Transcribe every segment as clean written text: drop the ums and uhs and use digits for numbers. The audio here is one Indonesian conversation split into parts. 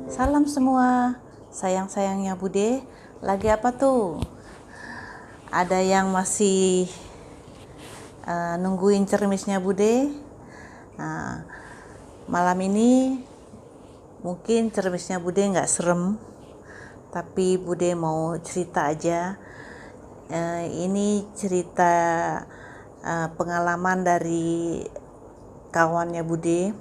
Salam semua, sayang-sayangnya Bude. Lagi apa tuh? Ada yang masih nungguin cermisnya Bude? Nah, malam ini mungkin cermisnya Bude nggak serem, tapi Bude mau cerita aja. Ini cerita pengalaman dari kawannya Bude.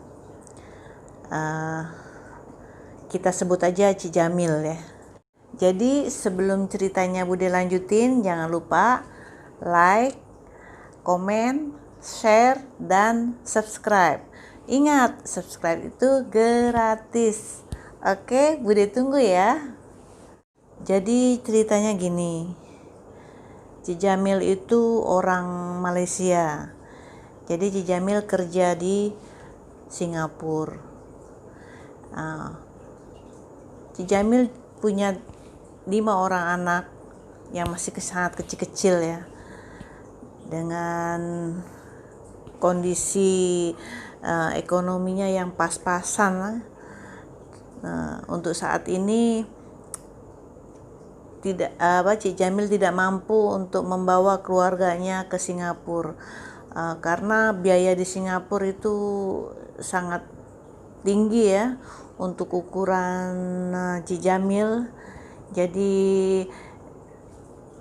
Kita sebut aja Ci Jamil ya. Jadi sebelum ceritanya Bude lanjutin, jangan lupa like, komen, share, dan subscribe. Ingat, subscribe itu gratis. Oke, Bude tunggu ya. Jadi ceritanya gini, Ci Jamil itu orang Malaysia. Jadi Ci Jamil kerja di Singapura. Ci Jamil punya 5 orang anak yang masih sangat kecil-kecil ya, dengan kondisi ekonominya yang pas-pasan. Untuk saat ini Ci Jamil tidak mampu untuk membawa keluarganya ke Singapura karena biaya di Singapura itu sangat tinggi ya untuk ukuran Ci Jamil. Jadi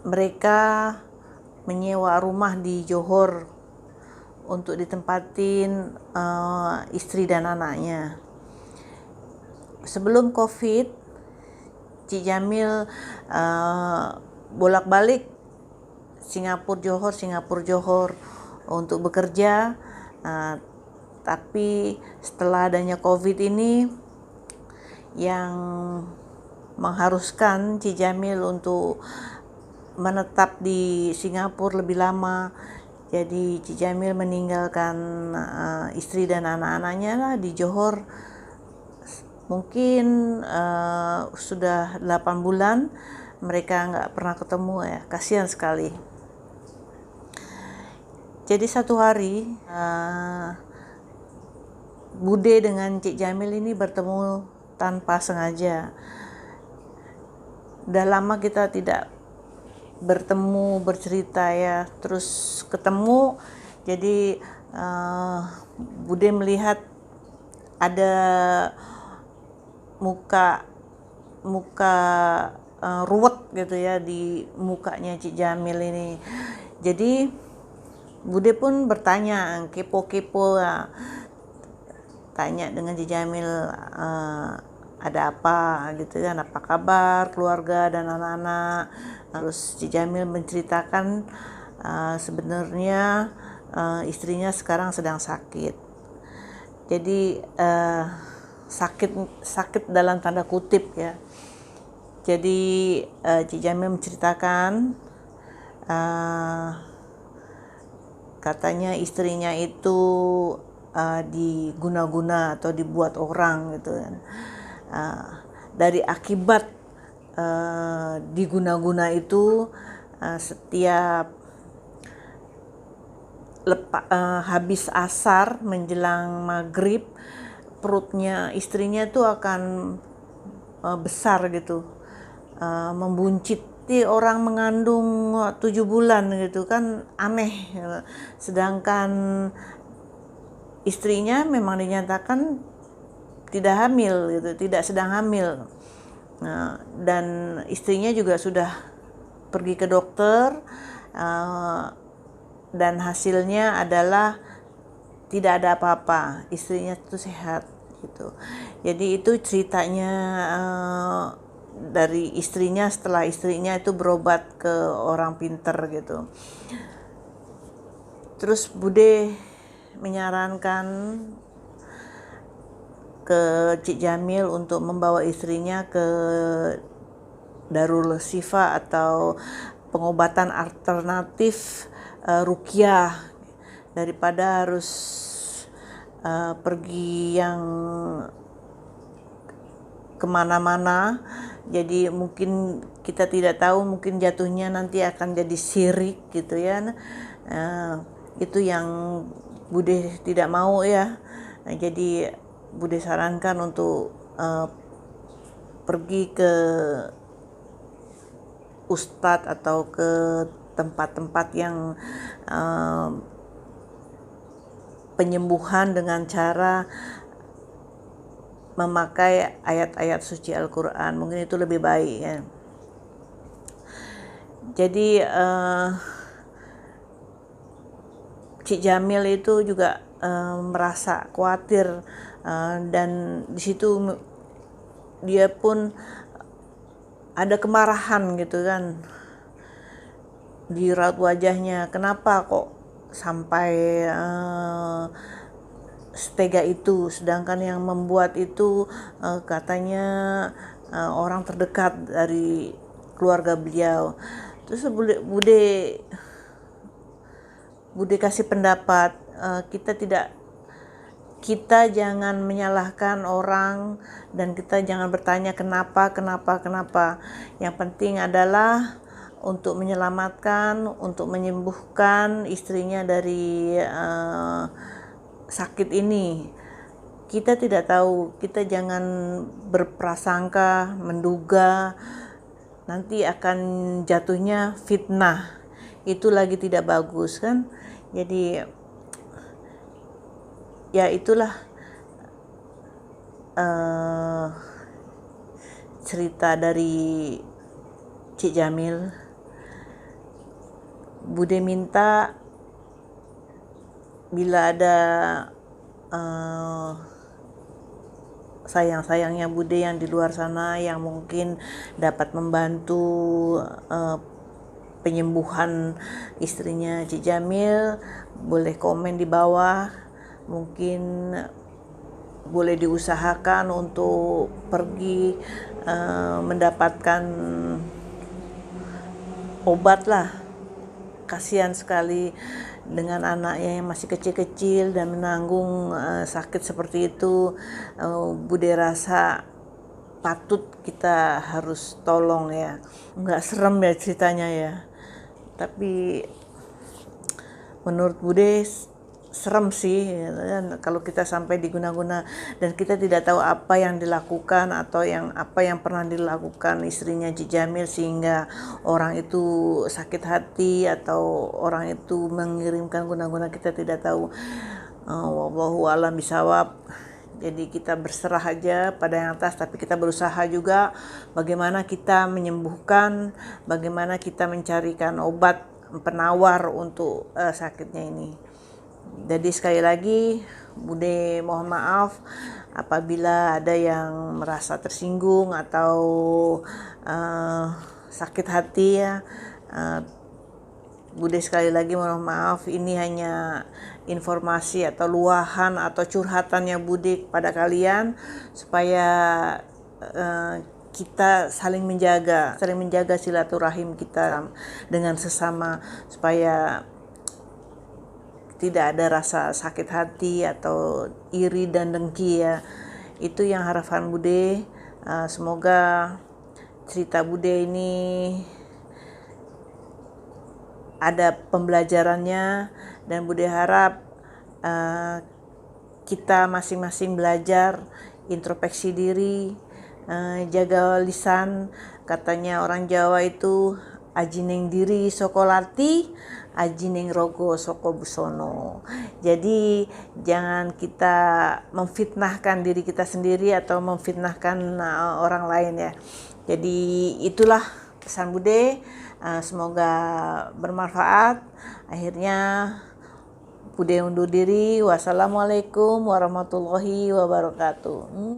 mereka menyewa rumah di Johor untuk ditempatin istri dan anaknya. Sebelum COVID, Ci Jamil bolak-balik Singapura Johor untuk bekerja. Tapi setelah adanya COVID ini yang mengharuskan Ci Jamil untuk menetap di Singapura lebih lama, jadi Ci Jamil meninggalkan istri dan anak-anaknya lah di Johor. Mungkin sudah 8 bulan mereka nggak pernah ketemu ya, kasihan sekali. Jadi satu hari Bude dengan Cik Jamil ini bertemu tanpa sengaja. Udah lama kita tidak bertemu, bercerita ya, terus ketemu. Jadi Bude melihat ada muka ruwet gitu ya di mukanya Cik Jamil ini. Jadi Bude pun bertanya, kepo-kepo ya, tanya dengan Ci Jamil ada apa gitu kan, apa kabar keluarga dan anak-anak. Terus Ci Jamil menceritakan sebenarnya istrinya sekarang sedang sakit. Jadi sakit dalam tanda kutip ya. Jadi Ci Jamil menceritakan katanya istrinya itu diguna-guna atau dibuat orang gitu kan. Dari akibat diguna-guna itu, setiap habis asar menjelang maghrib, perutnya istrinya itu akan besar gitu, membuncit. Orang mengandung 7 bulan gitu kan, aneh. Sedangkan istrinya memang dinyatakan tidak hamil gitu, tidak sedang hamil. Dan istrinya juga sudah pergi ke dokter, dan hasilnya adalah tidak ada apa-apa, istrinya itu sehat gitu. Jadi itu ceritanya dari istrinya setelah istrinya itu berobat ke orang pinter gitu. Terus Bude menyarankan ke Cik Jamil untuk membawa istrinya ke Darul Sifa atau pengobatan alternatif ruqyah, daripada harus pergi yang kemana-mana. Jadi mungkin kita tidak tahu, mungkin jatuhnya nanti akan jadi syirik gitu ya. Itu yang Bude tidak mau ya. Jadi Bude sarankan untuk pergi ke ustadz atau ke tempat-tempat yang penyembuhan dengan cara memakai ayat-ayat suci Al-Quran. Mungkin itu lebih baik ya. Jadi Cik Jamil itu juga merasa khawatir, dan di situ dia pun ada kemarahan gitu kan di raut wajahnya. Kenapa kok sampai setega itu, sedangkan yang membuat itu katanya orang terdekat dari keluarga beliau. Terus Bude kasih pendapat, kita jangan menyalahkan orang, dan kita jangan bertanya kenapa. Yang penting adalah untuk menyelamatkan, untuk menyembuhkan istrinya dari sakit ini. Kita tidak tahu, kita jangan berprasangka, menduga, nanti akan jatuhnya fitnah. Itu lagi tidak bagus kan. Jadi ya itulah cerita dari Cik Jamil. Bude minta bila ada sayang-sayangnya Bude yang di luar sana yang mungkin dapat membantu penyembuhan istrinya Cik Jamil, boleh komen di bawah. Mungkin boleh diusahakan untuk pergi mendapatkan obat lah. Kasihan sekali dengan anaknya yang masih kecil-kecil dan menanggung sakit seperti itu. Bude rasa patut kita harus tolong ya. Nggak serem ya ceritanya ya, tapi menurut Bude serem sih ya, kalau kita sampai diguna-guna dan kita tidak tahu apa yang dilakukan atau apa yang pernah dilakukan istrinya Cik Jamil sehingga orang itu sakit hati atau orang itu mengirimkan guna-guna, kita tidak tahu. Wallahu a'lam bishawab. Jadi kita berserah aja pada yang atas, tapi kita berusaha juga bagaimana kita menyembuhkan, bagaimana kita mencarikan obat penawar untuk sakitnya ini. Jadi sekali lagi Bude mohon maaf apabila ada yang merasa tersinggung atau sakit hati ya. Bude sekali lagi mohon maaf, ini hanya informasi atau luahan atau curhatannya Bude kepada kalian supaya kita saling menjaga silaturahim kita dengan sesama, supaya tidak ada rasa sakit hati atau iri dan dengki ya. Itu yang harapan Bude. Semoga cerita Bude ini ada pembelajarannya, dan Bude harap kita masing-masing belajar introspeksi diri, jaga lisan. Katanya orang Jawa itu ajining diri sokolati, ajining rogo soko busono. Jadi jangan kita memfitnahkan diri kita sendiri atau memfitnahkan orang lain ya. Jadi itulah pesan Bude. Semoga bermanfaat. Akhirnya Bude undur diri. Wassalamualaikum warahmatullahi wabarakatuh.